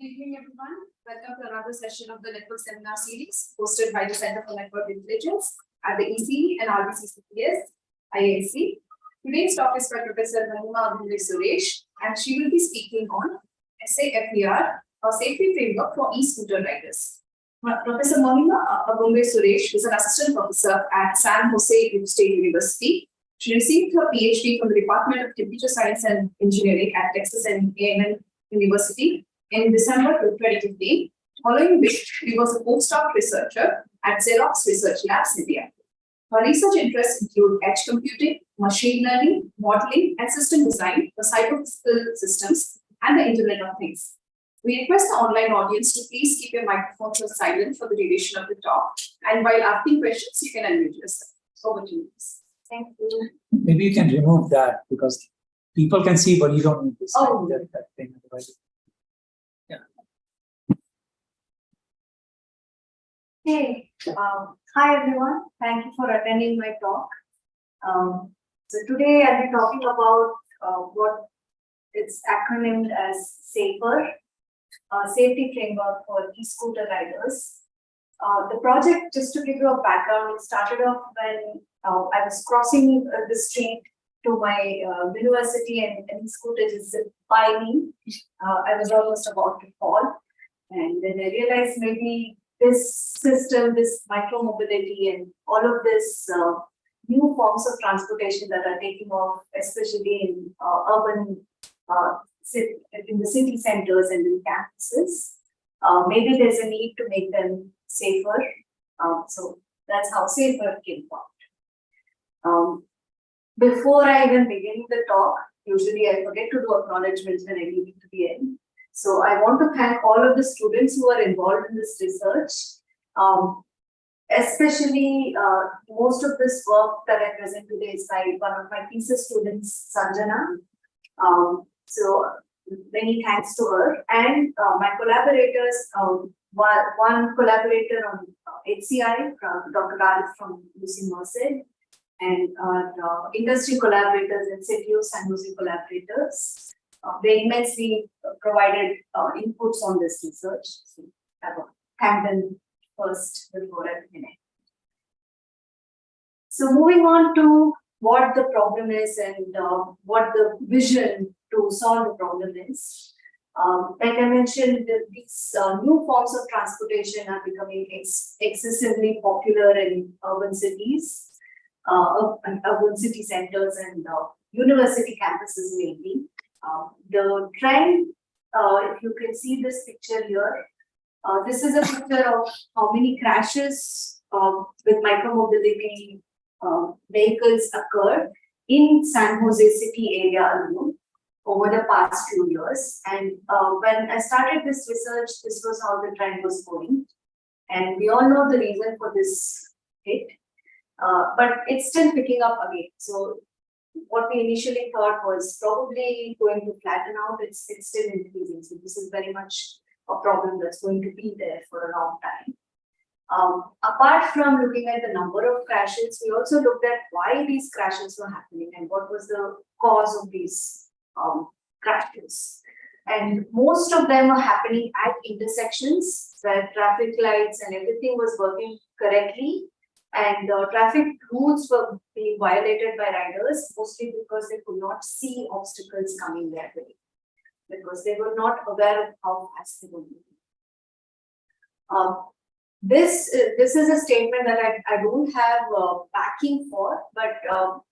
Good evening, everyone. Welcome to another session of the Network Seminar Series hosted by the Center for Network Intelligence at the EC and RBCCPS, IAC. Today's talk is by Professor Mahima Agumbe Suresh, and she will be speaking on SaFeR, a safety framework for e-scooter riders. Professor Mahima Agumbe Suresh is an assistant professor at San Jose State University. She received her PhD from the Department of Computer Science and Engineering at Texas A&M University in December 2015, following which she was a postdoc researcher at Xerox Research Labs, India. Her research interests include edge computing, machine learning, modeling, and system design for cyber-physical systems and the Internet of Things. We request the online audience to please keep your microphones silent for the duration of the talk, and while asking questions, you can unmute yourself. Over to you. Thank you. Maybe you can remove that because people can see, but you don't need to see that thing. Yeah. Hey, hi everyone. Thank you for attending my talk. So today I'll be talking about what it's acronymed as SaFeR, Safety Framework for E-Scooter Riders. The project, just to give you a background, it started off when I was crossing the street to my university and e-scooter just zipped by me. I was almost about to fall. And then I realized maybe this system, this micromobility and all of this new forms of transportation that are taking off, especially in urban, in the city centers and in campuses, maybe there's a need to make them safer. So that's how SaFeR came about. Before I even begin the talk, usually I forget to do acknowledgements when I need to be in. So I want to thank all of the students who are involved in this research, especially most of this work that I present today is by one of my thesis students, Sanjana. So many thanks to her and my collaborators. One collaborator on HCI, Dr. Ralph from UC Merced, and industry collaborators and CTO San Jose collaborators. They immensely provided inputs on this research. So I will thank them first before I begin. So moving on to what the problem is and what the vision to solve the problem is. Like I mentioned, these new forms of transportation are becoming excessively popular in urban cities, urban city centers and university campuses mainly. The trend, if you can see this picture here, this is a picture of how many crashes with micromobility vehicles occurred in San Jose city area alone over the past few years. And when I started this research, this was how the trend was going. And we all know the reason for this hit, but it's still picking up again. So what we initially thought was probably going to flatten out, it's still increasing. So this is very much a problem that's going to be there for a long time. Apart from looking at the number of crashes, we also looked at why these crashes were happening and what was the cause of these crashes. And most of them are happening at intersections where traffic lights and everything was working correctly, and traffic rules were being violated by riders, mostly because they could not see obstacles coming their way, because they were not aware of how fast they were moving. This is a statement that I don't have backing for, but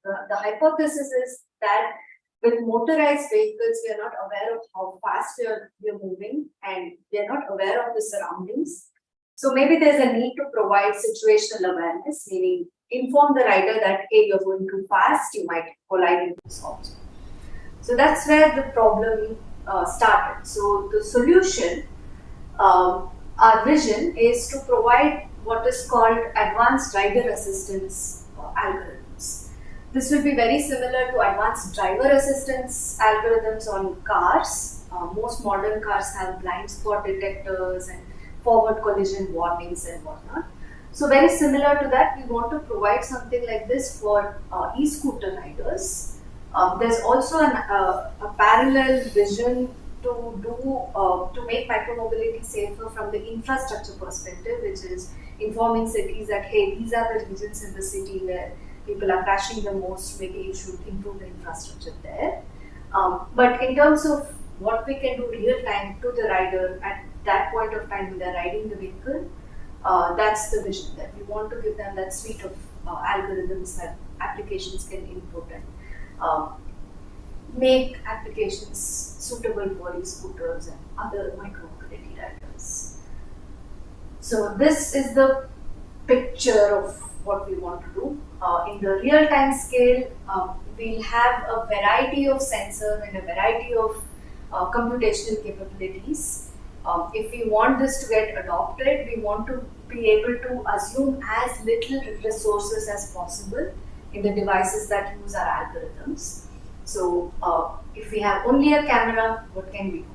the hypothesis is that with motorized vehicles, we are not aware of how fast we are moving, and we are not aware of the surroundings. So maybe there's a need to provide situational awareness, meaning inform the rider that, hey, you're going too fast, you might collide with this object. So that's where the problem started. So the solution, our vision is to provide what is called advanced rider assistance algorithms. This will be very similar to advanced driver assistance algorithms on cars. Most modern cars have blind spot detectors and forward collision warnings and whatnot. So very similar to that, we want to provide something like this for e-scooter riders. There's also a parallel vision to make micromobility safer from the infrastructure perspective, which is informing cities that hey, these are the regions in the city where people are crashing the most. Maybe you should improve the infrastructure there. But in terms of what we can do real time to the rider at that point of time when they're riding the vehicle, that's the vision, that we want to give them that suite of algorithms that applications can input and make applications suitable for e-scooters and other micromobility riders. So this is the picture of what we want to do. In the real-time scale, we'll have a variety of sensors and a variety of computational capabilities. If we want this to get adopted, we want to be able to assume as little resources as possible in the devices that use our algorithms. So if we have only a camera, what can we do?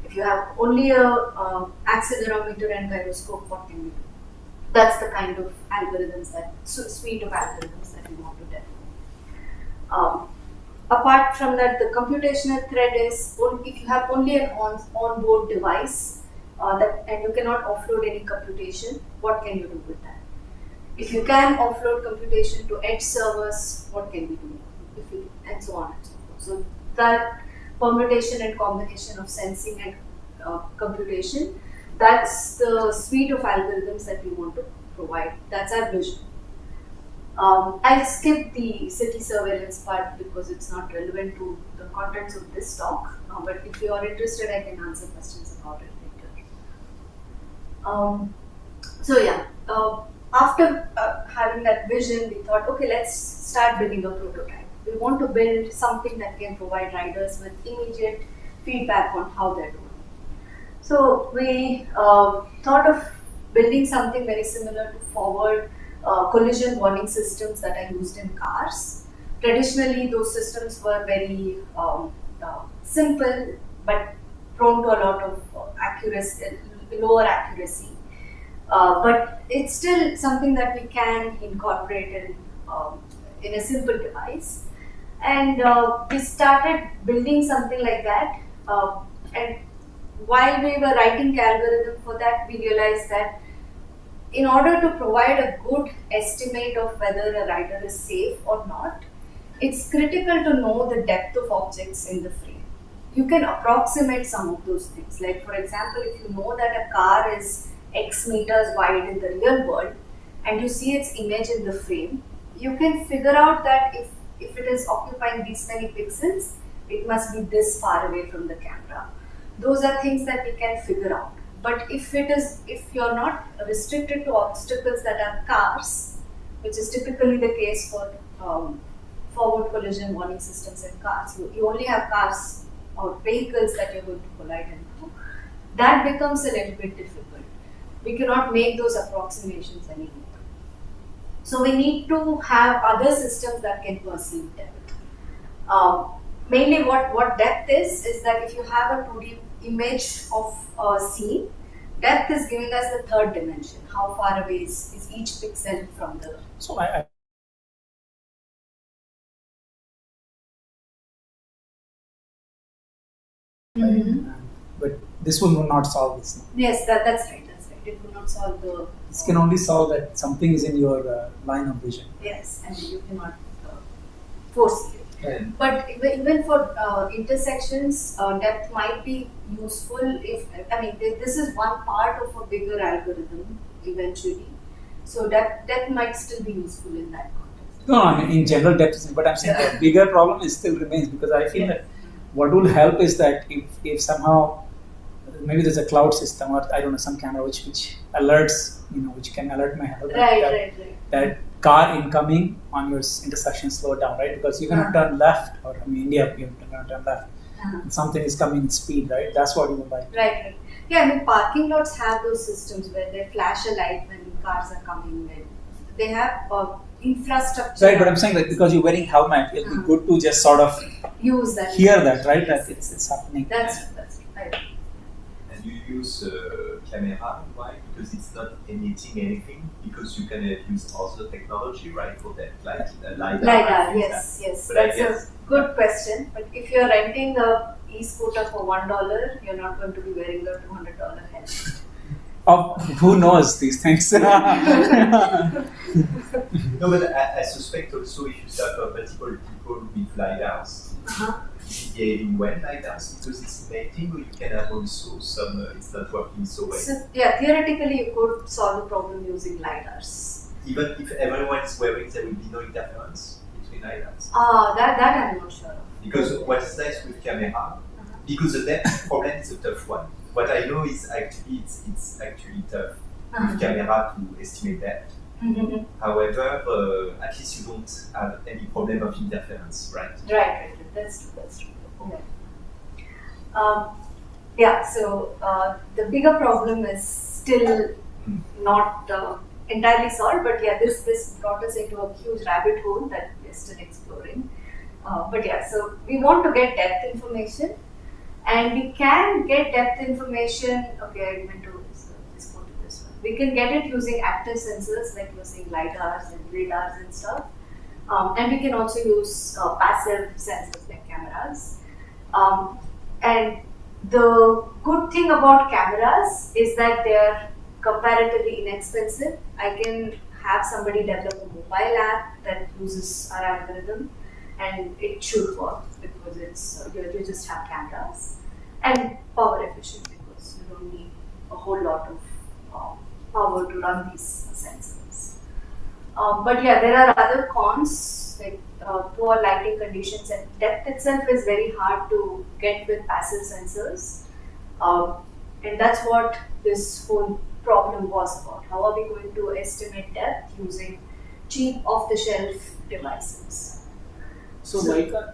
If you have only a accelerometer and gyroscope, what can we do? That's the kind of algorithms, that suite of algorithms that we want to develop. Apart from that, the computational thread is if you have only an on-board device and you cannot offload any computation, what can you do with that? If you can offload computation to edge servers, what can we do? And so on and so forth. So that permutation and combination of sensing and computation, that's the suite of algorithms that we want to provide. That's our vision. I'll skip the city surveillance part because it's not relevant to the contents of this talk. But if you are interested, I can answer questions about it later. After having that vision, we thought, okay, let's start building a prototype. We want to build something that can provide riders with immediate feedback on how they're doing. So we thought of building something very similar to forward collision warning systems that are used in cars. Traditionally, those systems were very simple but prone to a lot of lower accuracy. But it's still something that we can incorporate in a simple device. And we started building something like that. And while we were writing the algorithm for that, we realized that in order to provide a good estimate of whether a rider is safe or not, it's critical to know the depth of objects in the frame. You can approximate some of those things. Like for example, if you know that a car is X meters wide in the real world and you see its image in the frame, you can figure out that if it is occupying these many pixels, it must be this far away from the camera. Those are things that we can figure out. But if you're not restricted to obstacles that are cars, which is typically the case for forward collision warning systems in cars, you only have cars or vehicles that you're going to collide into, that becomes a little bit difficult. We cannot make those approximations anymore. So we need to have other systems that can perceive depth. Mainly what depth is that if you have a 2D image of a scene, depth is giving us the third dimension. How far away is each pixel from the... So I but this will not solve this. Yes, that's right. It will not solve the... This can only solve that something is in your line of vision. Yes, and you cannot foresee it. Right. But even for intersections, depth might be useful this is one part of a bigger algorithm eventually. So depth might still be useful in that context. No, I mean in general depth is, but I'm saying the bigger problem is still remains, because I feel that what will help is that if somehow maybe there's a cloud system or I don't know, some camera which alerts, which can alert my health that car incoming on your intersection slow down, right? Because you're gonna turn left, or India you're gonna turn left. And something is coming in speed, right? That's what you would like. Right. Yeah, parking lots have those systems where they flash a light when cars are coming in. They have infrastructure. Right, but I'm saying that because you're wearing helmet, it'll be good to just sort of use that. Hear that, right? That it's happening. That's right. And you use camera, why? Because it's not emitting anything. Because you can use also technology, right, for that, like LiDAR. LiDAR, yes. But That's a good question. But if you're renting a e-scooter for $1, you're not going to be wearing a $200 helmet. Who knows these things? No, but I suspect also if you start multiple people with LiDARs, behaving well LiDARs because it's mating, or you can have also some, it's not working so well. So, yeah, theoretically you could solve the problem using LiDARs. Even if everyone is wearing, there will be no interference between LiDARs. That I'm not sure of. Because what is nice with camera, because the depth problem is a tough one. What I know is actually it's actually tough with camera to estimate depth. However, at least you don't have any problem of interference, right? Right. That's true. Okay. So the bigger problem is still not entirely solved, but this brought us into a huge rabbit hole that we're still exploring. So we want to get depth information, and we can get depth information. Okay, I meant to just go to this one. We can get it using active sensors like using LiDARs and radars and stuff. And we can also use passive sensors like cameras. And the good thing about cameras is that they are comparatively inexpensive. I can have somebody develop a mobile app that uses our algorithm, and it should work because it's you just have cameras, and power efficient because you don't need a whole lot of power to run these sensors. There are other cons like poor lighting conditions, and depth itself is very hard to get with passive sensors. And that's what this whole problem was about. How are we going to estimate depth using cheap off-the-shelf devices? So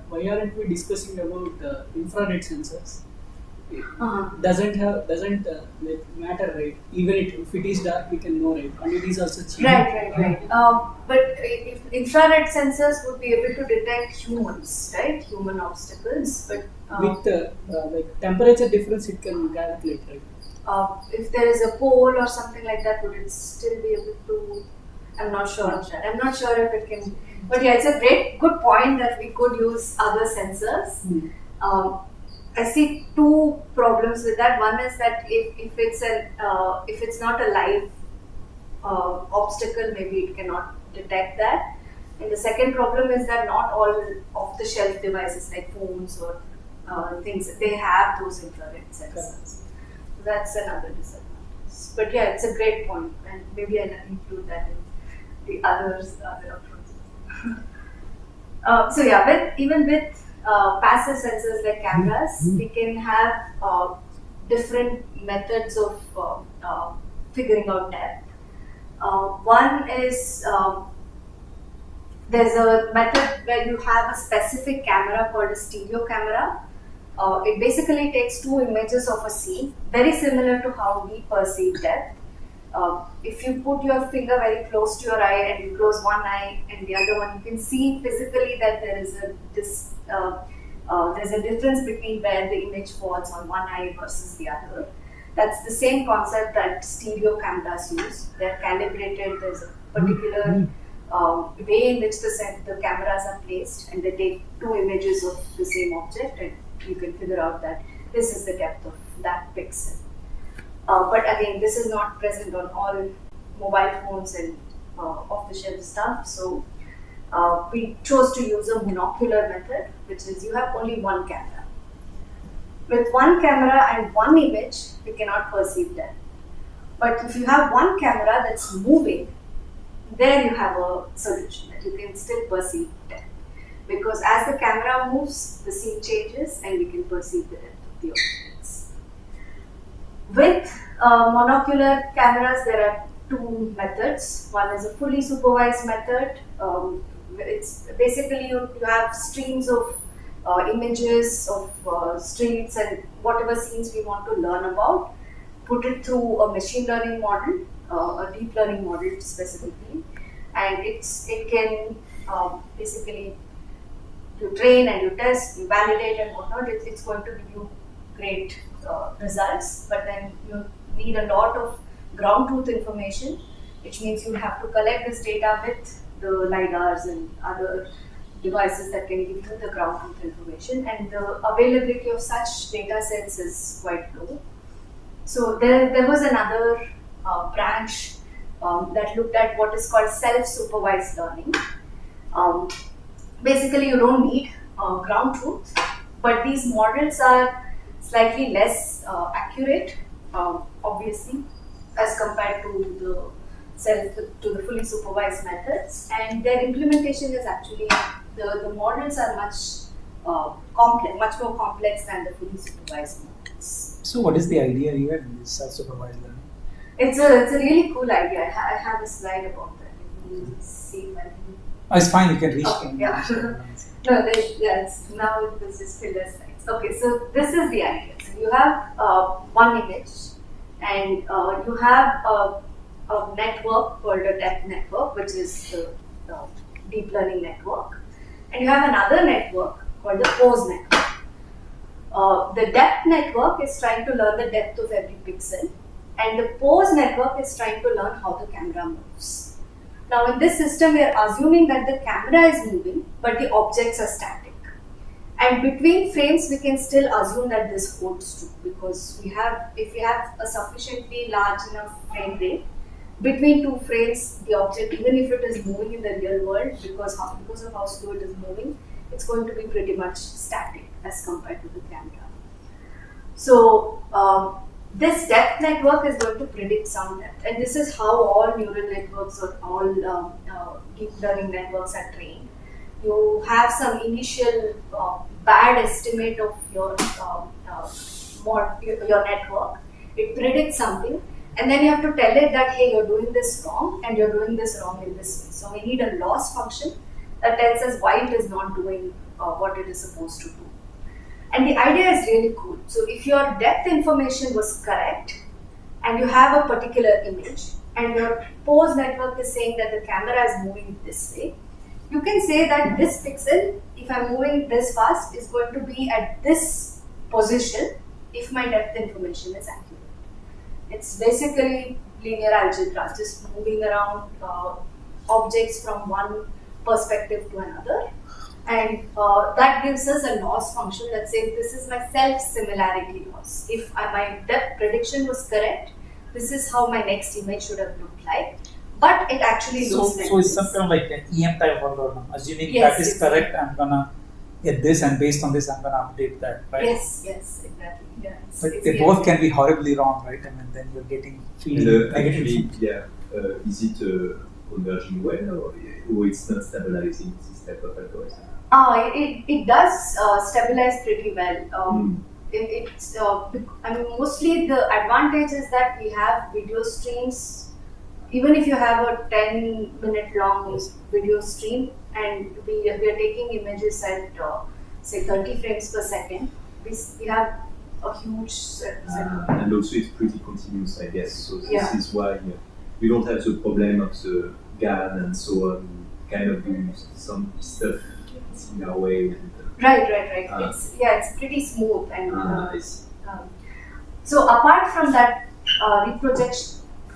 why aren't we discussing about infrared sensors? Doesn't matter, right? Even if it is dark, we can know, right? And it is also cheap. Right. But if infrared sensors would be able to detect humans, right? Human obstacles, but with temperature difference, it can calculate, right? If there is a pole or something like that, would it still be able to? I'm not sure of that. I'm not sure if it can. But it's a good point that we could use other sensors. I see two problems with that. One is that if it's not a live obstacle, maybe it cannot detect that. And the second problem is that not all off-the-shelf devices like phones or things, they have those infrared sensors. So that's another disadvantage. But it's a great point, and maybe I'll include that in the other approaches. Even with passive sensors like cameras, we can have different methods of figuring out depth. One is there's a method where you have a specific camera called a stereo camera. It basically takes two images of a scene, very similar to how we perceive depth. If you put your finger very close to your eye and you close one eye and the other one, you can see physically that there's a difference between where the image falls on one eye versus the other. That's the same concept that stereo cameras use. They're calibrated. There's a particular way in which the cameras are placed, and they take two images of the same object, and you can figure out that this is the depth of that pixel. But again, this is not present on all mobile phones and off-the-shelf stuff. So we chose to use a monocular method, which is you have only one camera. With one camera and one image, we cannot perceive depth. But if you have one camera that's moving, there you have a solution that you can still perceive depth. Because as the camera moves, the scene changes and we can perceive the depth of the objects. With monocular cameras, there are two methods. One is a fully supervised method. It's basically you have streams of images of streets and whatever scenes we want to learn about, put it through a machine learning model, a deep learning model specifically, and it can basically you train and you test, you validate and whatnot. It's going to give you great results, but then you need a lot of ground truth information, which means you have to collect this data with the LiDARs and other devices that can give you the ground truth information, and the availability of such data sets is quite low. So there was another branch that looked at what is called self-supervised learning. Basically, you don't need ground truth, but these models are slightly less accurate, obviously, as compared to the fully supervised methods, and their implementation is actually the models are much more complex than the fully supervised models. So what is the idea here in this self-supervised learning? It's a really cool idea. I have a slide about that. If you see if I can. Oh, it's fine, you can reach Okay, from yeah. No, yes. Now it was just filler slides. Okay, so this is the idea. So you have one image, and you have a network called a depth network, which is the deep learning network, and you have another network called the pose network. The depth network is trying to learn the depth of every pixel, and the pose network is trying to learn how the camera moves. Now in this system, we are assuming that the camera is moving, but the objects are static. And between frames, we can still assume that this holds true, because if we have a sufficiently large enough frame rate, between two frames, the object, even if it is moving in the real world, because of how slow it is moving, it's going to be pretty much static as compared to the camera. So this depth network is going to predict sound depth, and this is how all neural networks or all deep learning networks are trained. You have some initial bad estimate of your network. It predicts something, and then you have to tell it that, hey, you're doing this wrong, and you're doing this wrong in this way. So we need a loss function that tells us why it is not doing what it is supposed to do. And the idea is really cool. So if your depth information was correct, and you have a particular image, and your pose network is saying that the camera is moving this way, you can say that this pixel, if I'm moving this fast, is going to be at this position if my depth information is accurate. It's basically linear algebra, just moving around objects from one perspective to another. And that gives us a loss function that says this is my self-similarity loss. If my depth prediction was correct, this is how my next image should have looked like. But it actually looks like so it's this. some kind of like an EM type of algorithm. Assuming Yes, that is exactly. correct, I'm gonna get this, and based on this, I'm gonna update that, right? Yes, exactly. Yeah, But it's they both can be horribly wrong, right? I mean, then you're getting feeding negative. Actually, yeah, is it converging well, or it's not stabilizing this type of algorithm? It does stabilize pretty well. Mostly the advantage is that we have video streams. Even if you have a 10-minute long video stream, and we are taking images at say 30 frames per second, we have a huge set. And also it's pretty continuous, I guess. So this is why you don't have the problem of the GAN and so on, kind of doing some stuff in our way. Right. It's pretty smooth, and so apart from that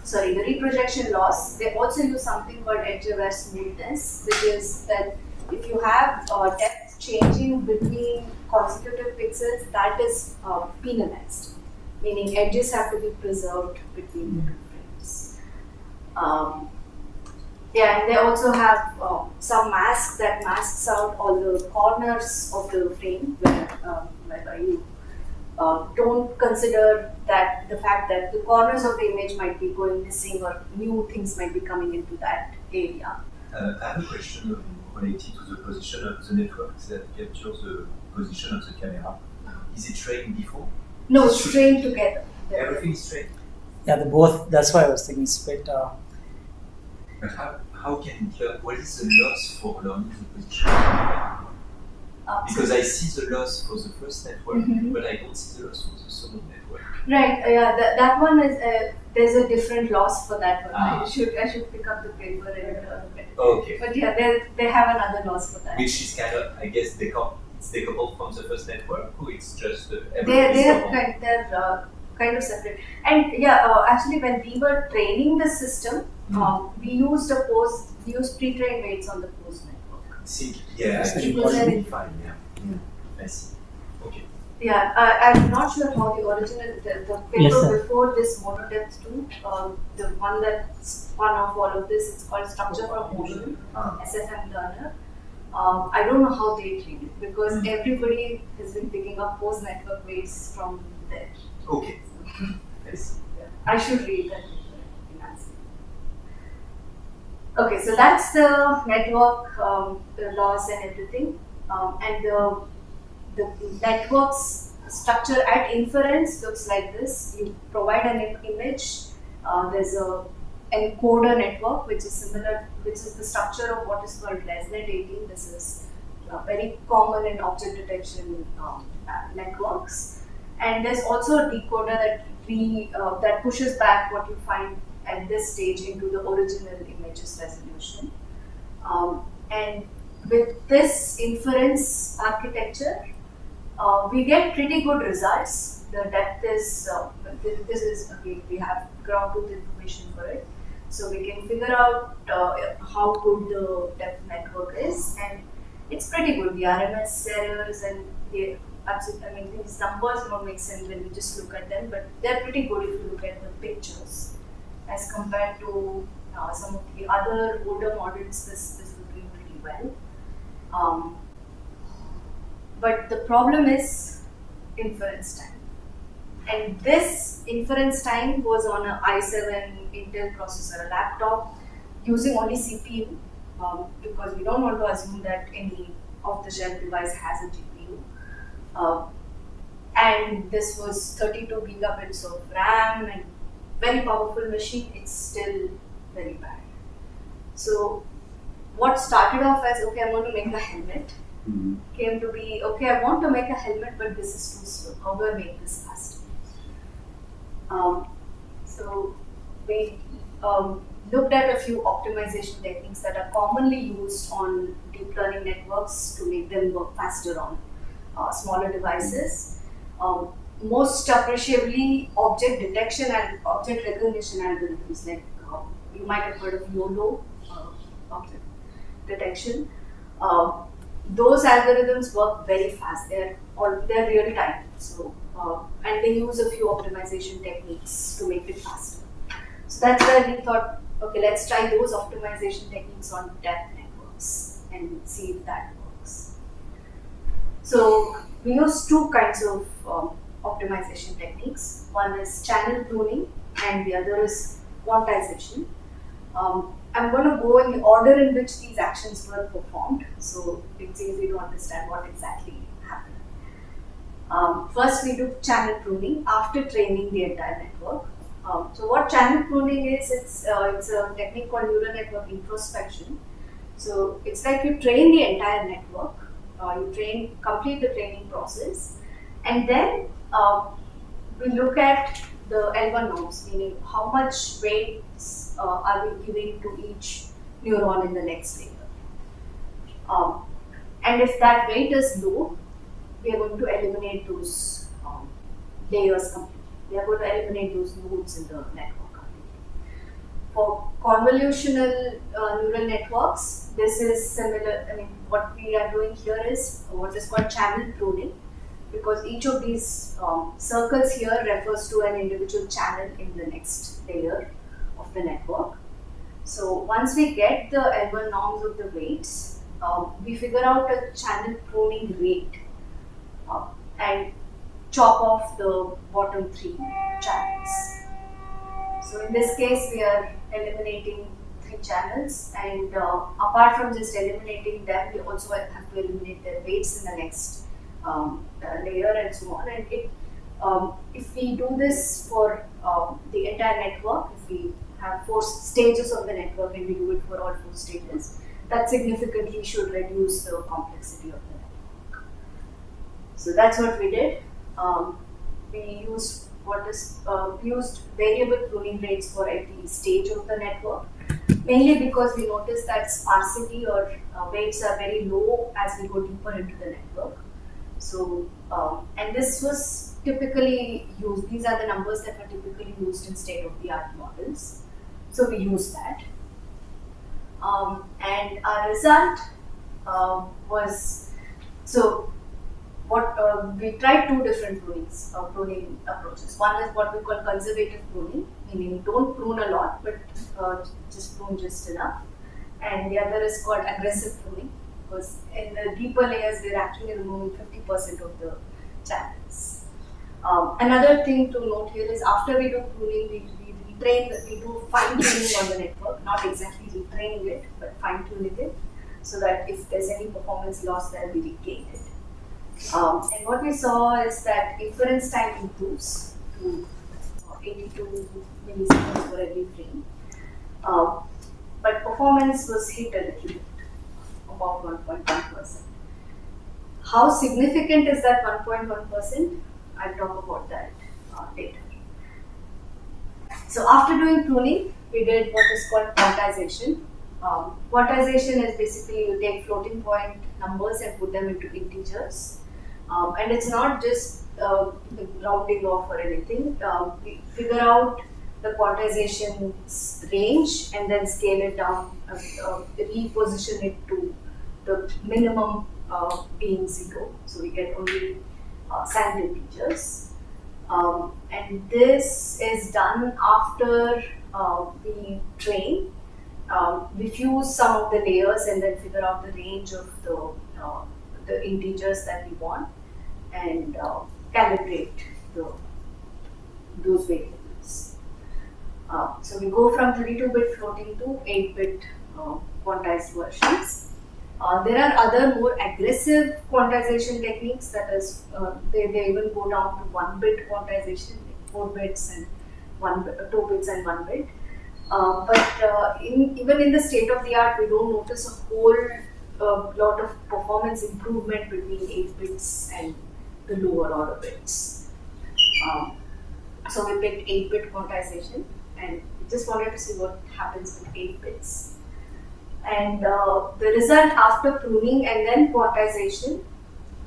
the reprojection loss, they also use something called edge-aware smoothness, which is that if you have depth changing between consecutive pixels, that is penalized, meaning edges have to be preserved between the two frames. And they also have some mask that masks out all the corners of the frame where you don't consider that the fact that the corners of the image might be going missing, or new things might be coming into that area. I have a question related to the position of the network that captures the position of the camera. Is it trained before? No, it's trained together. Everything is trained. Yeah, the both. That's why I was thinking split. But how can it learn? What is the loss for learning the position of the camera? Because I see the loss for the first network, but I don't see the loss for the second network. Right. That one is there's a different loss for that one. Ah. I should pick up the paper and look at it. Okay. But yeah, they have another loss for that. Which is kind of, I guess, it's decoupled from the first network, or it's just They're kind of separate. And actually, when we were training the system, we used pre-trained weights on the pose network. think, yeah, That's actually, because it should I- be fine, yeah. I see. Okay. Yeah, I'm not sure how the original, the paper Yes, sir. before this monodepth 2, the one that spun off all of this, it's called Structure from Motion, Ah. SFM learner. I don't know how they trained it because everybody has been picking up post network weights from there. Okay. I see. I should read that paper in answer. Okay, so that's the network, the laws and everything, and the network's structure at inference looks like this. You provide an image. There's a encoder network which is similar, which is the structure of what is called ResNet 18. This is very common in object detection networks. And there's also a decoder that pushes back what you find at this stage into the original image's resolution. And with this inference architecture, we get pretty good results. The depth is, this is, okay, we have ground truth information for it. So we can figure out how good the depth network is, and it's pretty good. The RMS errors and the absolute, I mean, these numbers don't make sense when we just look at them, but they're pretty good if you look at the pictures as compared to some of the other older models. This is doing pretty well. But the problem is inference time. And this inference time was on an i7 Intel processor, a laptop, using only CPU, because we don't want to assume that any off-the-shelf device has a GPU. And this was 32 gigabits of RAM and very powerful machine. It's still very bad. So what started off as, okay, I'm going to make a helmet, came to be, okay, I want to make a helmet, but this is too slow. How do I make this faster? So we looked at a few optimization techniques that are commonly used on deep learning networks to make them work faster on smaller devices. Most appreciably, object detection and object recognition algorithms, like you might have heard of YOLO, object detection. Those algorithms work very fast. They're real time. So and they use a few optimization techniques to make it faster. So that's where we thought, okay, let's try those optimization techniques on depth networks and see if that works. So we use two kinds of optimization techniques. One is channel pruning and the other is quantization. I'm going to go in the order in which these actions were performed, so it's easy to understand what exactly happened. First, we do channel pruning after training the entire network. So what channel pruning is, it's a technique called neural network introspection. So it's like you train the entire network, complete the training process, and then we look at the L1 norms, meaning how much weight are we giving to each neuron in the next layer. And if that weight is low, we are going to eliminate those layers completely. We are going to eliminate those nodes in the network completely. For convolutional neural networks, this is similar. I mean, what we are doing here is what is called channel pruning, because each of these circles here refers to an individual channel in the next layer of the network. So once we get the L1 norms of the weights, we figure out a channel pruning rate and chop off the bottom three channels. So in this case, we are eliminating 3 channels, and apart from just eliminating them, we also have to eliminate their weights in the next layer and so on. And if we do this for the entire network, if we have 4 stages of the network and we do it for all 4 stages, that significantly should reduce the complexity of the network. So that's what we did. We used variable pruning rates for every stage of the network, mainly because we noticed that sparsity or weights are very low as we go deeper into the network. So, and this was typically used, these are the numbers that were typically used in state-of-the-art models. So we used that. And our result was so. What we tried two different pruning approaches. One is what we call conservative pruning, meaning don't prune a lot, but just prune just enough. And the other is called aggressive pruning, because in the deeper layers we're actually removing 50% of the channels. Another thing to note here is after we do pruning, we do fine tuning on the network, not exactly retraining it, but fine tuning it, so that if there's any performance loss there, we regain it. And what we saw is that inference time improves to 82 milliseconds for every frame. But performance was hit a little bit, about 1.1%. How significant is that 1.1%? I'll talk about that later. So after doing pruning, we did what is called quantization. Quantization is basically you take floating point numbers and put them into integers. And it's not just rounding off or anything. We figure out the quantization's range and then scale it down, reposition it to the minimum being 0. So we get only signed integers. And this is done after we train. We fuse some of the layers and then figure out the range of the integers that we want and calibrate those variables. So we go from 32-bit floating to 8-bit quantized versions. There are other more aggressive quantization techniques, that is, they even go down to 1-bit quantization, 4 bits and 2 bits and 1 bit. But even in the state of the art, we don't notice a whole lot of performance improvement between 8 bits and the lower order bits. So we picked 8-bit quantization, and we just wanted to see what happens with 8 bits. And the result after pruning and then quantization,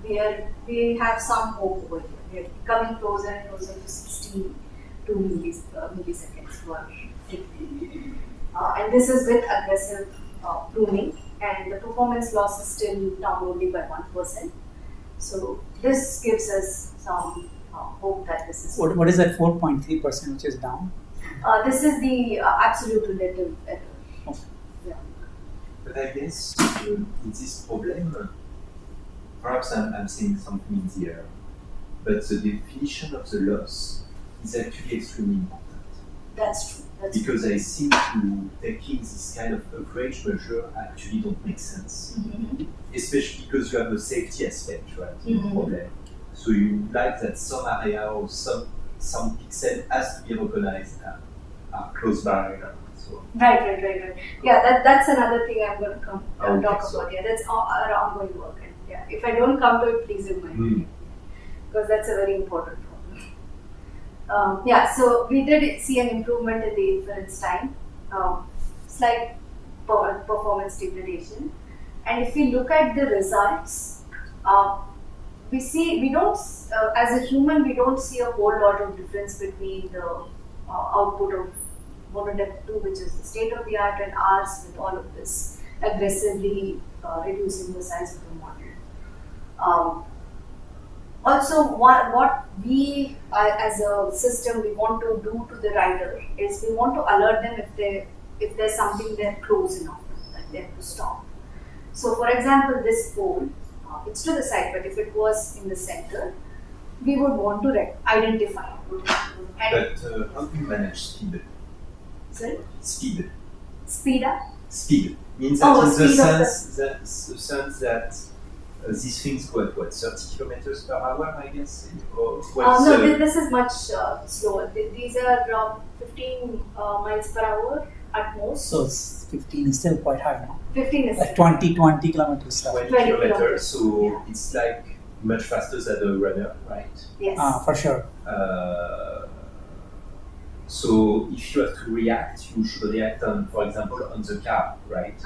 we have some hope over here. We are coming closer and closer to 62 milliseconds for 50. And this is with aggressive pruning, and the performance loss is still down only by 1%. So this gives us some hope that this is. What is that 4.3% which is down? This is the absolute relative error. Okay. Yeah. But I guess in this problem, perhaps I'm saying something in the air, but the definition of the loss is actually extremely important. That's true. Because I think to taking this kind of average measure actually don't make sense. Mm-hmm. Especially because you have a safety aspect, right, in Mm-hmm. the problem. So you like that some area or some pixel has to be recognized are close by. So Right. Yeah, that's another thing I'm going to come Okay, talk so- about. Yeah, that's our ongoing work. And yeah, if I don't come to it, please remind me, because that's a very important problem. So we did see an improvement in the inference time, slight performance degradation, and if we look at the results, we don't as a human we don't see a whole lot of difference between the output of Monodep 2, which is the state of the art, and ours with all of this aggressively reducing the size of the model. Also, what we as a system we want to do to the rider is we want to alert them if there's something there close enough that they have to stop. So, for example, this pole, it's to the side, but if it was in the center, we would want to identify it. And but how do you manage speed? sorry? Speed. Speed up. Speed means that in the speed of sense that these things go at what, 30 kilometers per hour, I guess? Or what's, No, this is much slower. These are 15 miles per hour at most. So it's 15 is still quite high now. 15 is Like 20 kilometers stuff. 20 20 kilometers, kilometers. so Yeah. it's like much faster than a runner, right? yes. For sure. So if you have to react, you should react on, for example, on the car, right?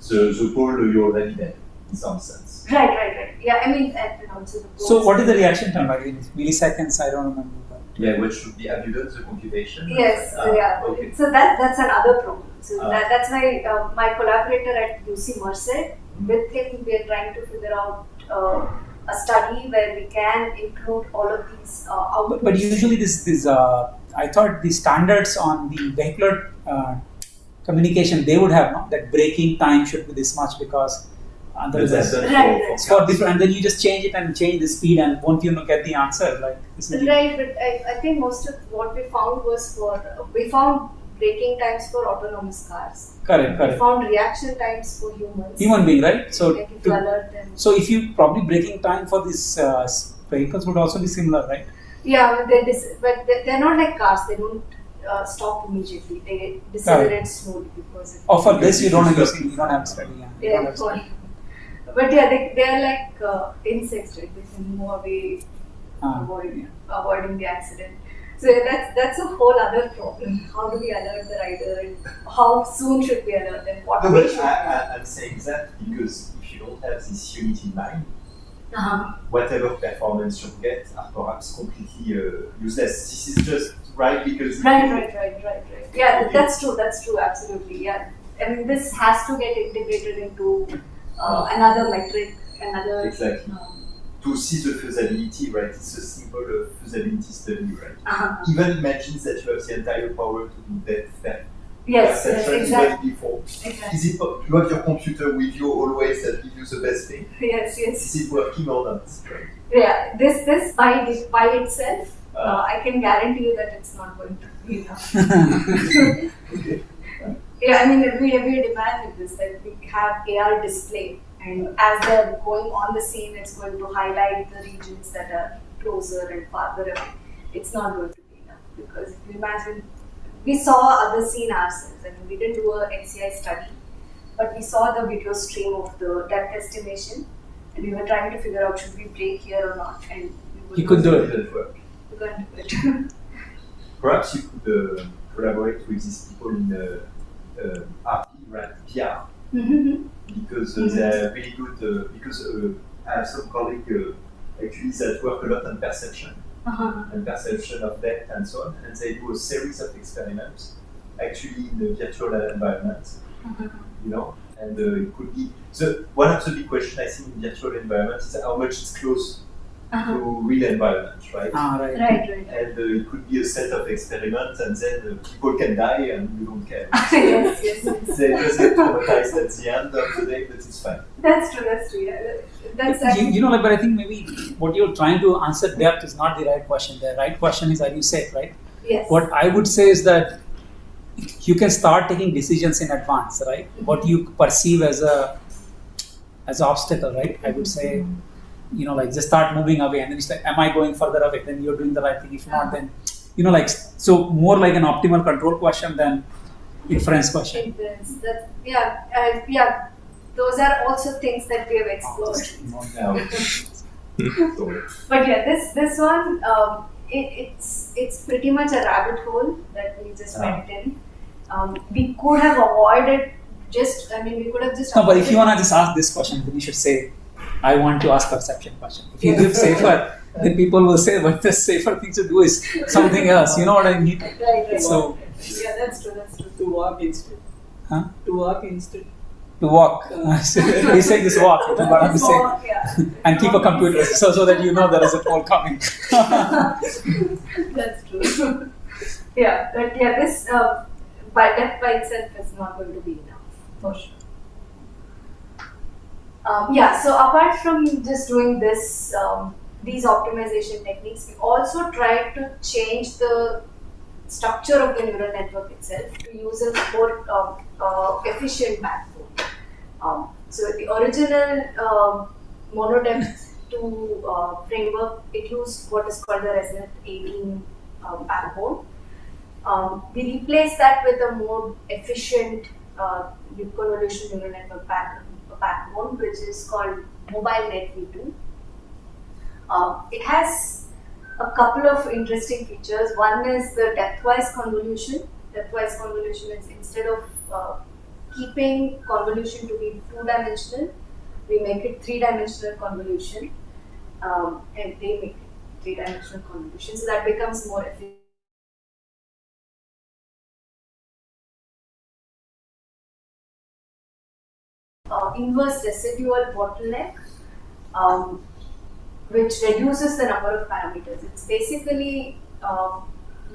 The pole, you're already dead, in some sense. Right. Yeah, I mean, also the So what is the reaction time? Like in milliseconds, I don't remember. But Yeah, what should be, have you done the computation? Yes, yeah. Okay. So that's another problem. So Ah. that's why my collaborator at UC Merced, with him, we are trying to figure out a study where we can include all of these outputs. But usually this I thought the standards on the vehicular communication, they would have no, that braking time should be this much because there is a Right. for different, and then you just change it and change the speed, and won't you get the answer? Like this is Right, but I think most of what we found was we found braking times for autonomous cars. correct. We found reaction times for humans. Human being, right? So Like if you alert them. so if you probably braking time for these vehicles would also be similar, right? Yeah, but they're not like cars. They don't stop immediately. They decelerate slowly because. Or for this you don't have study. Yeah, you don't have for, study. but yeah, they're like insects, right? They can move away, avoiding the accident. So that's a whole other problem. How do we alert the rider, and how soon should we alert them? What No, way but should we? I'm saying that because if you don't have this unit in mind, whatever performance you get are perhaps completely useless. This is just right because Right. Yeah, Okay. that's true, absolutely. Yeah. I mean, this has to get integrated into another metric, another. Exactly. To see the feasibility, right? It's a simple feasibility study, right? Even imagines that you have the entire power to do that. Yes, perception exactly. even before. Exactly. Is it you have your computer with you always that gives you the best thing? Yes. Is it working or not? Right? Yeah, this by itself, I can guarantee you that it's not going to be enough. Okay. Yeah, I mean, we demanded this that we have AR display, and as they're going on the scene, it's going to highlight the regions that are closer and farther away. It's not going to be enough because if you imagine, we saw other scene ourselves. I mean, we didn't do a NCI study, but we saw the video stream of the depth estimation, and we were trying to figure out should we brake here or not, and You could do it. Didn't work. We couldn't do it. Perhaps you could collaborate with these people in RP, right? VR, because they're really good. Because I have some colleagues actually that work a lot on perception and perception of depth and so on, and they do a series of experiments actually in the virtual environment, you know, and it could be. So one of the big questions I think in virtual environment is how much it's close to real environment, right? Right. Right. And it could be a set of experiments, and then people can die, and you don't care. yes. They just get traumatized at the end of the day, but it's fine. That's true. Yeah. That's You know, like, but I think maybe what you're trying to answer depth is not the right question. The right question is, are you safe, right? yes. What I would say is that you can start taking decisions in advance, right? What you perceive as a obstacle, right? I would say, you know, like just start moving away, and then it's like, am I going further away? Then you're doing the right thing. If not, then, you know, like, so more like an optimal control question than inference question. Inference. Yeah. Those are also things that we have explored. So, But yeah, this one, it's pretty much a rabbit hole that we just went in. We could have avoided we could have just. No, but if you avoided- want to just ask this question, then you should say, I want to ask perception question. If you give SaFeR, then people will say, but the SaFeR thing to do is something else. You know what I mean? Right. So, Yeah, that's true. To walk instead. huh? To walk instead. To walk. He said just walk. You know what I'm saying? Yeah. And keep a computer so that you know there is a poll coming. That's true. Yeah, but yeah, this that by itself is not going to be enough for sure. So apart from just doing this, these optimization techniques, we also tried to change the structure of the neural network itself to use a more efficient backbone. So the original monodepth 2 framework, it used what is called the resonant 18 backbone. We replaced that with a more efficient convolution neural network backbone, which is called MobileNet V2. It has a couple of interesting features. One is the depthwise convolution. Depthwise convolution is instead of keeping convolution to be 2-dimensional, we make it 3-dimensional convolution, and they make it 3-dimensional convolution. So that becomes more efficient. inverse residual bottleneck, which reduces the number of parameters. It's basically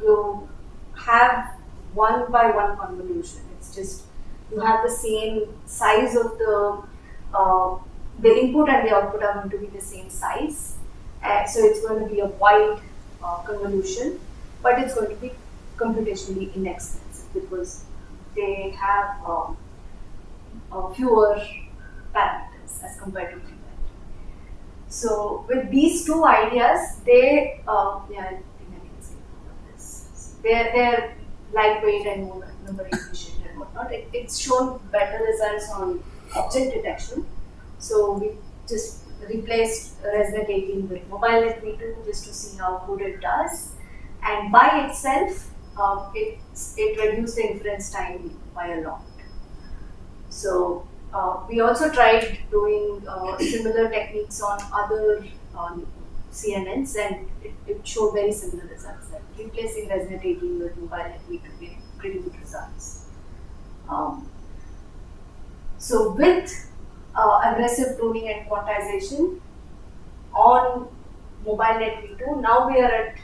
you have one by one convolution. It's just you have the same size of the input and the output are going to be the same size. So it's going to be a wide convolution, but it's going to be computationally inexpensive because they have fewer parameters as compared to 3D. So with these two ideas, they I think I can say about this. They're lightweight and more memory efficient and whatnot. It's shown better results on object detection. So we just replaced Resnet 18 with MobileNet V2 just to see how good it does. And by itself, it reduced the inference time by a lot. So we also tried doing similar techniques on other CNNs, and it showed very similar results. Like replacing Resnet 18 with MobileNet V2 gave pretty good results. So with aggressive pruning and quantization on MobileNet V2, now we are at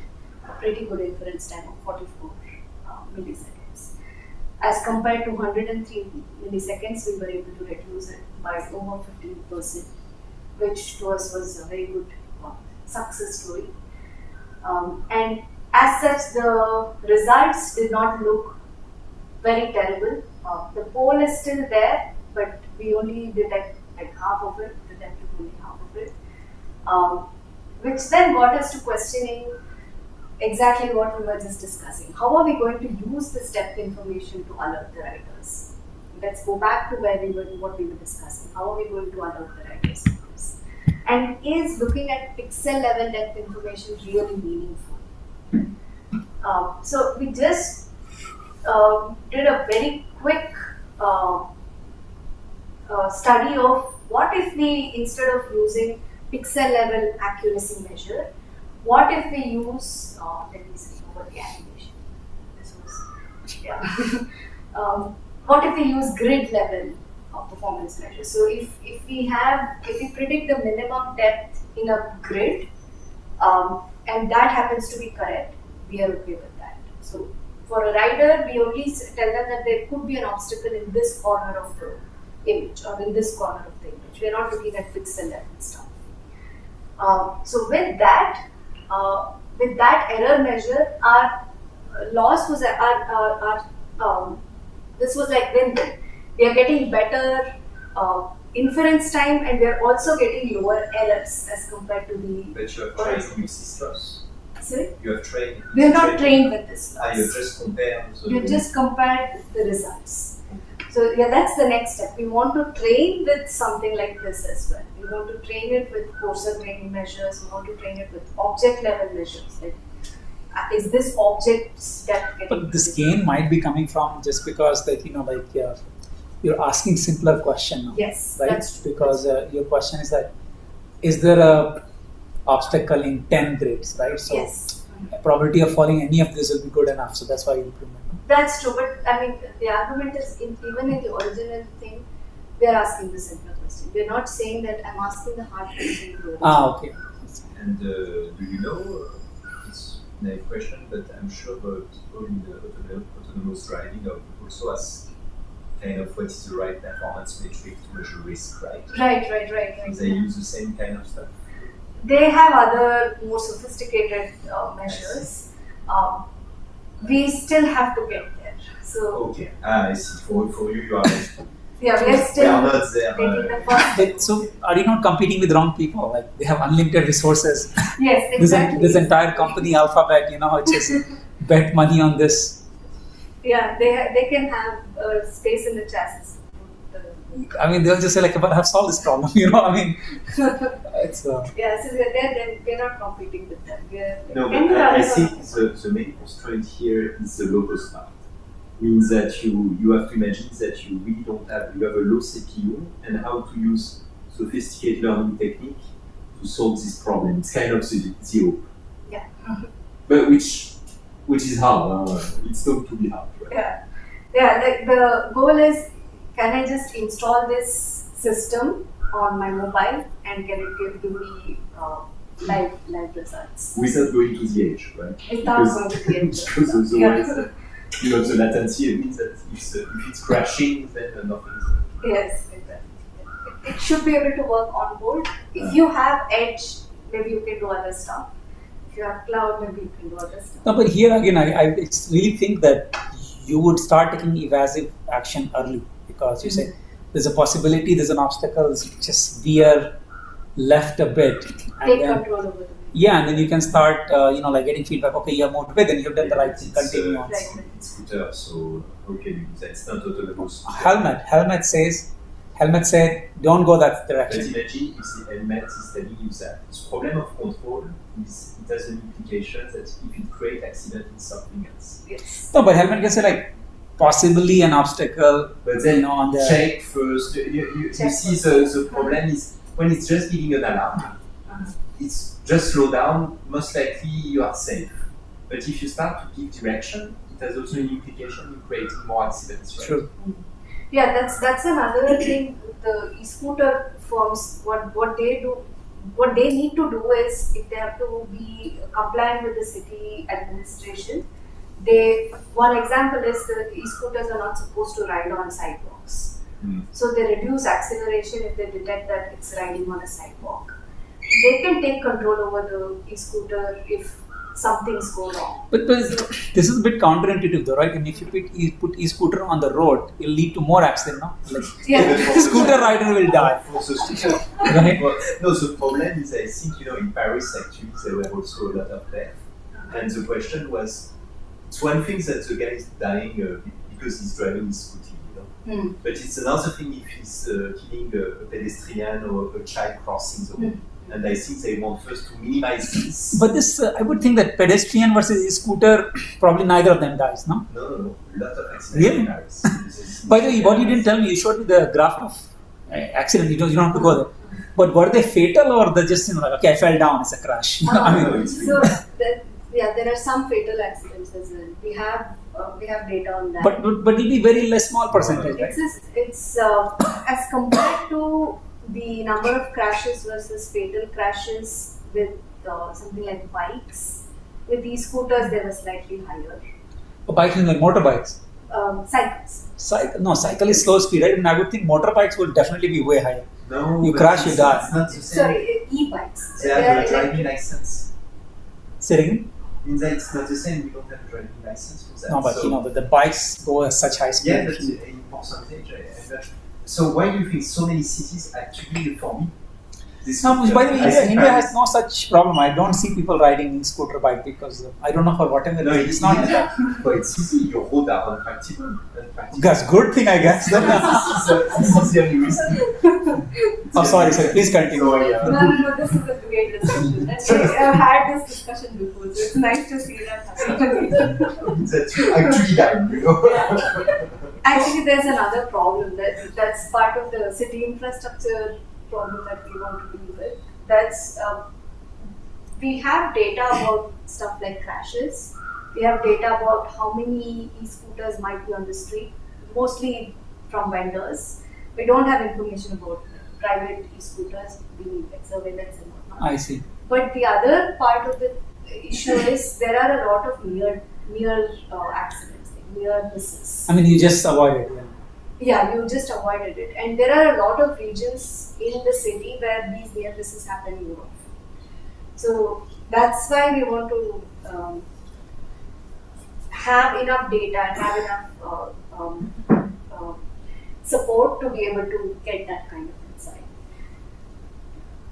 a pretty good inference time of 44 milliseconds. As compared to 103 milliseconds, we were able to reduce it by over 15%, which to us was a very good success story. And as such, the results did not look very terrible. The pole is still there, but we only detect like half of it, detected only half of it, which then got us to questioning exactly what we were just discussing. How are we going to use this depth information to alert the writers? Let's go back to what we were discussing. How are we going to alert the writers of this? And is looking at pixel level depth information really meaningful? So we just did a very quick study of what if we, instead of using pixel level accuracy measure, what if we use, let me see over the animation. This was, yeah. What if we use grid level performance measure? So if we predict the minimum depth in a grid, and that happens to be correct, we are okay with that. So for a rider, we only tell them that there could be an obstacle in this corner of the image or in this corner of the image. We are not looking at pixel level stuff. So with that error measure, our loss was this was like win-win. We are getting better inference time, and we are also getting lower errors as compared to the. But you have trained with this loss. Sorry? You have trained. We are not trained with this loss. You just compared. We have just compared the results. So yeah, that's the next step. We want to train with something like this as well. We want to train it with coarser grain measures. We want to train it with object level measures. Like, is this object depth getting? But this gain might be coming from just because that you're asking simpler question now. Yes, right? that's true. Because your question is that is there a obstacle in 10 grades, right? So Yes. probability of falling any of this will be good enough. So that's why you implement. That's true, but I mean, the argument is even in the original thing, we are asking the simpler question. We are not saying that I'm asking the hard question. Okay. And do you know, it's a naive question, but I'm sure people in the autonomous driving are also ask kind of what is the right performance metric to measure risk, right? Right. They use the same kind of stuff. They have other more sophisticated measures. We still have to get there. So Okay, I see. For you, you are. yeah, we are We are still not there. taking the first step. So are you not competing with wrong people? Like they have unlimited resources. Yes, exactly. This entire company, Alphabet, which is bet money on this. Yeah, they can have space in the chassis. I mean, they'll just say like, "But I've solved this problem." It's Yeah, so they're not competing with them. No, but I think the main constraint here is the low cost part. Means that you have to imagine that you really don't have, you have a low CPU and how to use sophisticated learning technique to solve this problem. It's kind of the hope. Yeah. But which is hard. It's not to be hard, right? Yeah. Like the goal is, can I just install this system on my mobile and can it give me live results. Without going to the edge, right? Without going to the edge. Because otherwise, Yeah. you have the latency. It means that if it's crashing, then nothing is working. Yes, exactly. It should be able to work on board. If you have edge, maybe you can do other stuff. If you have cloud, maybe you can do other stuff. No, but here again, I really think that you would start taking evasive action early because you say there's a possibility, there's an obstacle, just veer left a bit. And Take then, control over the vehicle. yeah, and then you can start, like getting feedback. Okay, you have moved away, then you've done the right thing. It's, Continue on. right. It's scooter, so okay, that's not autonomous. Helmet said, don't go that But direction. imagine if the helmet is telling you that the problem of control is it has an implication that if it creates accident in something else. Yes. No, but helmet can say like possibly an obstacle. But then on the check first. You see the problem is when it's just giving an alarm, it's just slow down, most likely you are safe. But if you start to give direction, it has also an implication in creating more accidents. Right? True. Yeah, that's another thing with the e-scooter firms. What they do, what they need to do is if they have to be compliant with the city administration, one example is the e-scooters are not supposed to ride on sidewalks. So they reduce acceleration if they detect that it's riding on a sidewalk. They can take control over the e-scooter if something's go wrong. But this is a bit counterintuitive though, right? I mean, if you put e-scooter on the road, it'll lead to more accident, no? Like, Yeah. scooter rider will die. Also, Right? no, the problem is I think in Paris actually there were also a lot of death, and the question was, it's one thing that the guy is dying because he's driving his scooter, but it's another thing if he's killing a pedestrian or a child crossing the road. And I think they want first to minimize this. But this, I would think that pedestrian versus e-scooter, probably neither of them dies, no? No. A lot of accidents Really? in Paris. By the way, what you didn't tell me, you showed me the graph of accident. You don't have to go there. But were they fatal or they just like, okay, I fell down, it's a crash? I mean, So there are some fatal accidents as well. We have data on that. but it'll be very less small percentage, right? It's as compared to the number of crashes versus fatal crashes with something like bikes. With these scooters, they were slightly higher. Bikes and motorbikes. Cycles. Cycle is slow speed, right? And I would think motorbikes will definitely be way higher. No, You but crash, you it's die. not the same. Sorry, e-bikes. They have a driving electric. license. Say it again? Means that it's not the same. We don't have a driving license for that. No, but So- the bikes go at such high speed. Yeah, but in percentage. So why do you think so many cities actually for me? This No, by the way, I think India Paris- has no such problem. I don't see people riding e-scooter bike because I don't know for whatever No, reason. It's not like that. But it's easy. Your roads are unpractical. That's good thing, I guess. This is the only reason. Oh, sorry. Please continue. So, yeah. No, this is a great discussion. I've had this discussion before, so it's nice to see that happening. That you actually died, Actually, there's another problem that's part of the city infrastructure problem that we want to deal with. That's we have data about stuff like crashes. We have data about how many e-scooters might be on the street, mostly from vendors. We don't have information about private e-scooters, being like surveillance and whatnot. I see. But the other part of the issue is there are a lot of near accidents, like near misses. I mean, you just avoid it. Yeah, you just avoided it. And there are a lot of regions in the city where these near misses happen more often. So that's why we want to have enough data and have enough support to be able to get that kind of insight.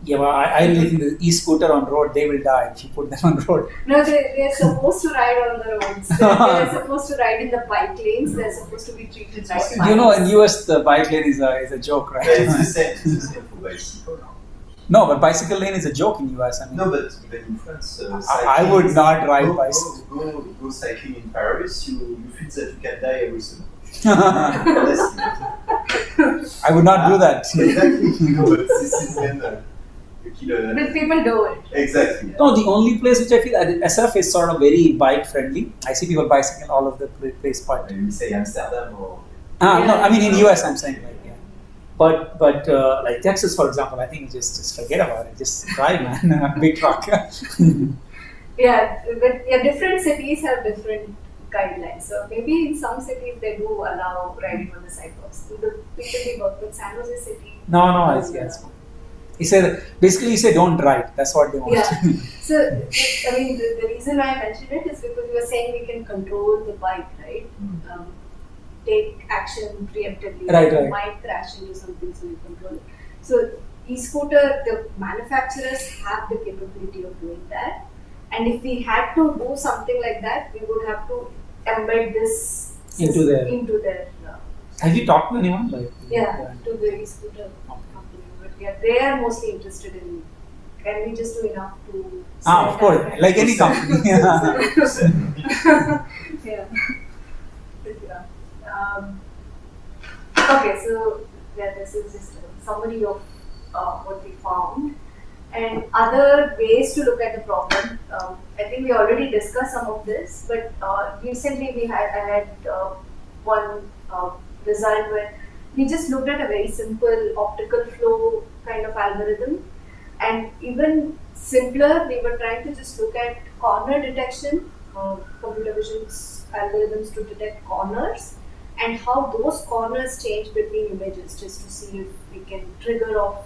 Yeah, well, I really think the e-scooter on road, they will die if you put them on road. No, they're supposed to ride on the roads. They're supposed to ride in the bike lanes. They're supposed to be treated like bikes. You know, in US, the bike lane is a joke, right? It's the same for bicycle. No, but bicycle lane is a joke in US. I mean, No, but even in France, I would not ride bicycle. Go cycling in Paris. You feel that you can die every second. Honestly. I would not do that. Exactly. No, but this is when you kill But people do it. Exactly. No, the only place which I feel SF is sort of very bike friendly. I see people bicycle all over the place, but Maybe say Amsterdam or. no, I mean in US I'm saying like yeah. but like Texas, for example, I think just forget about it. Just drive, man. Big truck. Yeah, but yeah, different cities have different guidelines. So maybe in some cities they do allow riding on the sidewalks. The people we work with, San Jose City. No, I see. Yes. He said basically don't drive. That's what they want. Yeah. So I mean, the reason why I mentioned it is because we were saying we can control the bike, right? Take action preemptively. Right. You might crash into something, so you control it. So e-scooter, the manufacturers have the capability of doing that. And if we had to do something like that, we would have to embed this Into their. Have you talked to anyone? to the e-scooter company. But yeah, they are mostly interested in, can we just do enough to Of course, like any company. Yeah. Okay, so this is just a summary of what we found. And other ways to look at the problem, I think we already discussed some of this, but recently I had one result where we just looked at a very simple optical flow kind of algorithm, and even simpler, we were trying to just look at corner detection, computer vision's algorithms to detect corners, and how those corners change between images, just to see if we can trigger off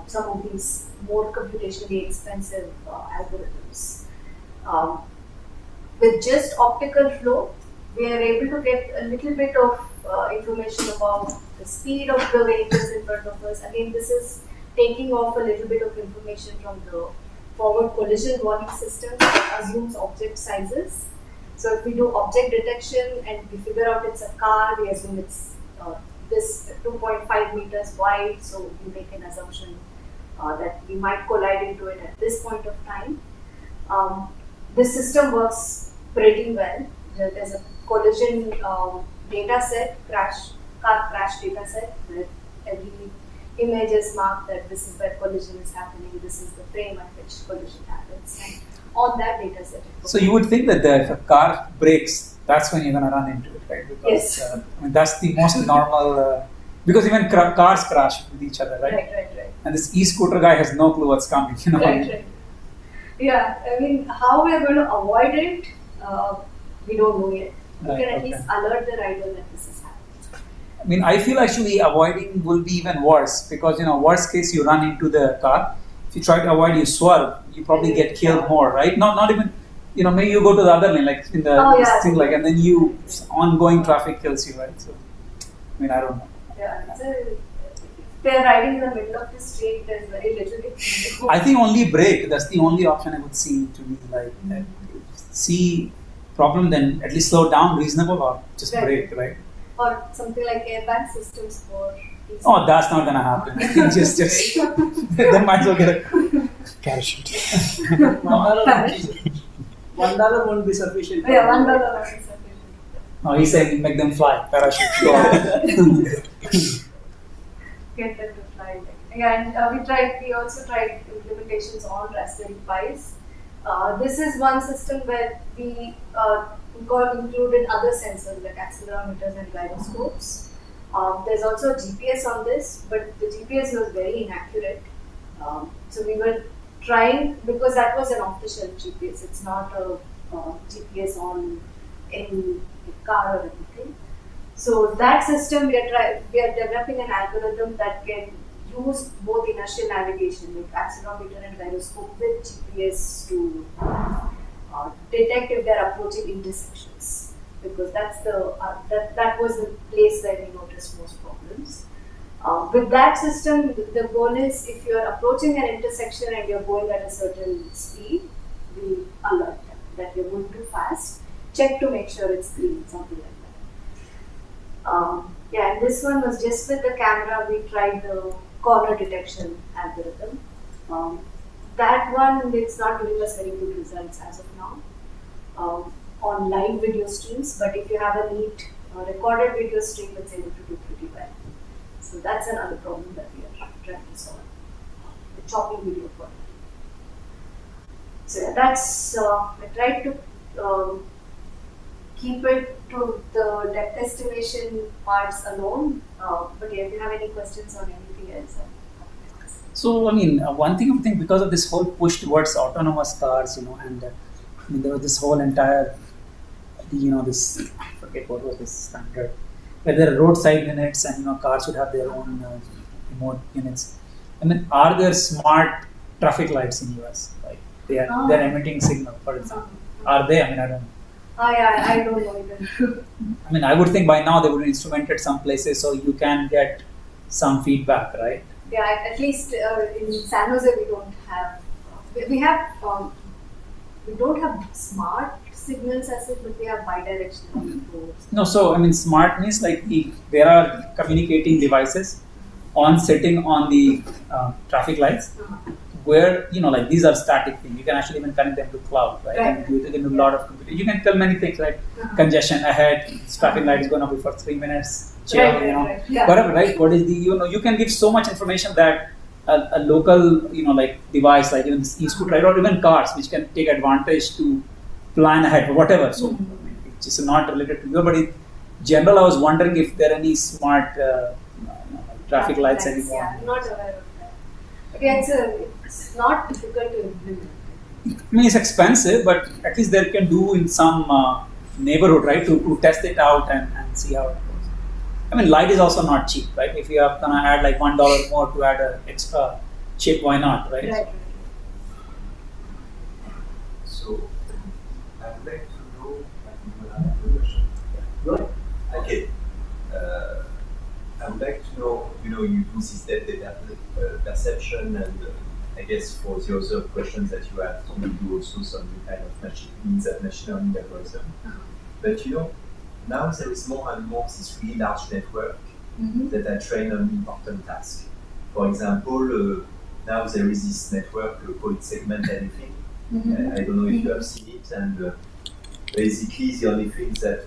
some of these more computationally expensive algorithms. With just optical flow, we are able to get a little bit of information about the speed of the vehicles in front of us. Again, this is taking off a little bit of information from the forward collision warning system that assumes object sizes. So if we do object detection and we figure out it's a car, we assume it's this 2.5 meters wide, so we make an assumption that we might collide into it at this point of time. This system works pretty well. There's a collision data set, car crash data set, where every image is marked that this is where collision is happening, this is the frame at which collision happens. And on that data set. So you would think that if a car brakes, that's when you're going to run into it, right? Because Yes. I mean, that's the most normal, because even cars crash with each other, right? Right. And this e-scooter guy has no clue what's coming, you know. Right. Yeah, I mean, how we're going to avoid it, we don't know yet. We Right, can at okay. least alert the rider that this is happening. I mean, I feel actually avoiding will be even worse because, worst case you run into the car. If you try to avoid, you swerve, you probably get killed more, right? Not even, maybe you go to the other lane, like in the thing, like, and then ongoing traffic kills you, right? So, I mean, I don't know. Yeah, so if they're riding in the middle of the street, there's very little they can do. I think only brake, that's the only option I would see to be like, see problem, then at least slow down reasonable or just Right. brake, right? Or something like airbag systems for these. Oh, that's not gonna happen. I think just they might as well get a parachute. $1 won't be sufficient. Yeah, $1 was sufficient. No, he's saying make them fly, parachute. Get them to fly. And we also tried implementations on Raspberry Pis. This is one system where we included other sensors like accelerometers and gyroscopes. There's also GPS on this, but the GPS was very inaccurate. So we were trying, because that was an off-the-shelf GPS, it's not a GPS on any car or anything. So that system, we are developing an algorithm that can use both inertial navigation with accelerometer and gyroscope with GPS to detect if they are approaching intersections, because that's that was the place where we noticed most problems. With that system, the goal is if you are approaching an intersection and you're going at a certain speed, we alert them that you're going too fast. Check to make sure it's green, something like that. And this one was just with the camera. We tried the corner detection algorithm. That one, it's not giving us very good results as of now on live video streams, but if you have a neat recorded video stream, it's able to do pretty well. So that's another problem that we are trying to solve, the chopping video quality. So that's, I tried to keep it to the depth estimation parts alone. But yeah, if you have any questions on anything else. So, I mean, one thing I think because of this whole push towards autonomous cars, and I mean, there was this whole entire, this, I forget what was this standard, where there are roadside units and, cars should have their own remote units. I mean, are there smart traffic lights in US? Like, they're emitting signal, for example. Are they? I mean, I don't know. I don't know either. I mean, I would think by now they would instrument it some places so you can get some feedback, right? Yeah, at least in San Jose we don't have. We don't have smart signals as such, but we have bidirectional roads. No, so I mean, smart means like there are communicating devices sitting on the traffic lights, where like these are static things. You can actually even connect them to cloud, right? Right. And you can do a lot of computing. You can tell many things, like congestion ahead, this traffic light is going to be for 3 minutes, chill, Right. Yeah. whatever, right? What is the you can give so much information that a local like device, like even this e-scooter, right, or even cars, which can take advantage to plan ahead or whatever. So it's just not related to you, but in general, I was wondering if there are any smart traffic lights anymore. Yeah, I'm not aware of that. But yeah, it's not difficult to implement. I mean, it's expensive, but at least they can do in some neighborhood, right, to test it out and see how it goes. I mean, light is also not cheap, right? If you are going to add like $1 more to add an extra chip, why not, right? Right. So, I would like to know. Okay. I would like to know, you do this data perception, and I guess for the other questions that you have, you do also some kind of machine learning algorithm. But now there is more and more this really large network that are trained on important tasks. For example, now there is this network called segment anything. I don't know if you have seen it, and basically the only thing that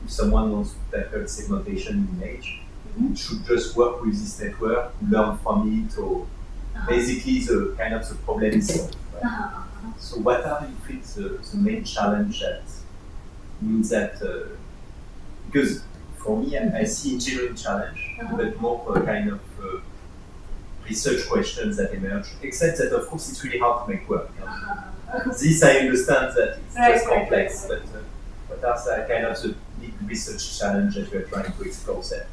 if someone wants to tackle segmentation image, it should just work with this network, learn from it, or basically the kind of the problem is solved. Right? So what are you think the main challenge that means that because for me I see engineering challenge, but more for a kind of research questions that emerge, except that of course it's really hard to make work. This I understand that it's just complex, but what are the kind of the big research challenge that we are trying to explore there?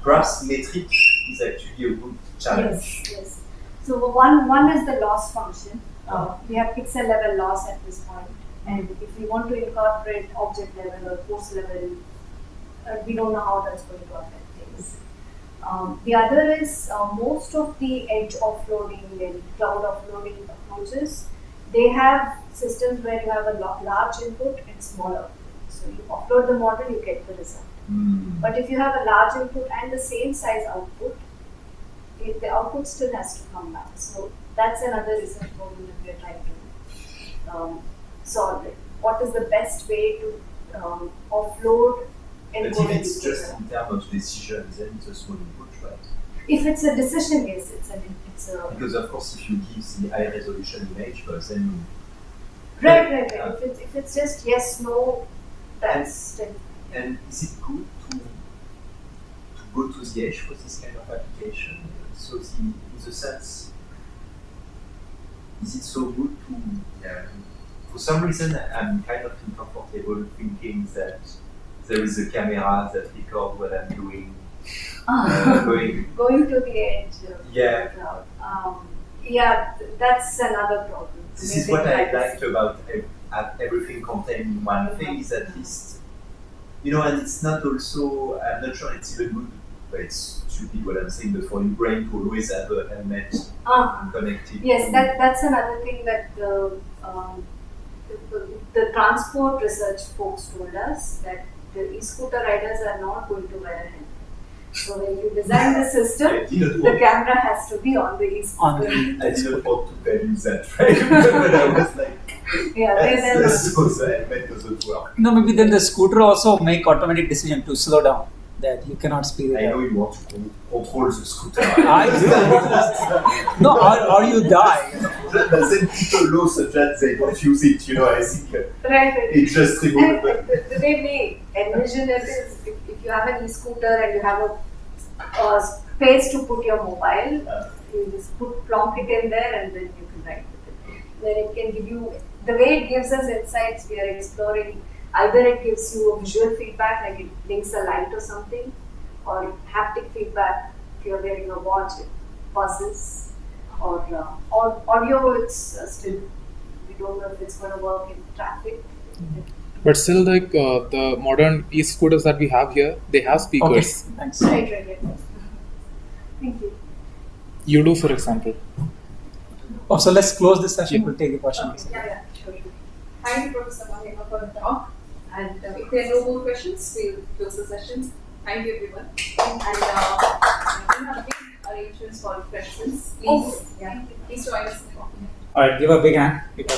Perhaps metric is actually a good challenge. Yes. So one is the loss function. We have pixel level loss at this point, and if we want to incorporate object level or course level, we don't know how that's going to affect things. The other is most of the edge offloading and cloud offloading approaches. They have systems where you have a large input and small output. So you offload the model, you get the result. But if you have a large input and the same size output, the output still has to come back. So that's another research problem that we are trying to solve it. What is the best way to offload and But if it's just in terms of decisions, then it's a small input, right? If it's a decision, yes, it's a because of course if you give the high resolution image first, then right. If it's just yes, no, that's and is it good to go to the edge for this kind of application? So in the sense, is it so good to for some reason I'm kind of uncomfortable thinking that there is a camera that records what I'm doing. Going to the edge. That's another problem. This is what I liked about everything contained in one thing is at least, and it's not also, I'm not sure it's even good, but it's stupid what I'm saying, but for your brain to always have a helmet connected. Yes, that's another thing that the transport research folks told us, that the e-scooter riders are not going to wear a helmet. So when you design the system, the camera has to be on the e-scooter. I didn't want to tell you that, right? But I was like, so the helmet doesn't work. No, maybe then the scooter also make automatic decision to slow down. that you cannot speed it I know up. you want to control the scooter. I do. No, or you die. Then people know such that they don't use it, I think Right. it's just And removable. the way we envision it is if you have an e-scooter and you have a space to put your mobile, you just plonk it in there and then you can ride with it. Then it can give you, the way it gives us insights, we are exploring, either it gives you a visual feedback, like it blinks a light or something, or haptic feedback, if you're wearing a watch, it buzzes, or audio, it's still, we don't know if it's going to work in traffic. But still, like the modern e-scooters that we have here, they have Okay, speakers. thanks. Right. Thank you. You do, for example. Oh, so let's close this session. We'll take the questions. Yeah, sure. Thank you, Professor Mahima, for the talk. And if there are no more questions, we'll close the session. Thank you, everyone. And we have big arrangements for refreshments. Please, please join us in the coffee. All right, give a big hand because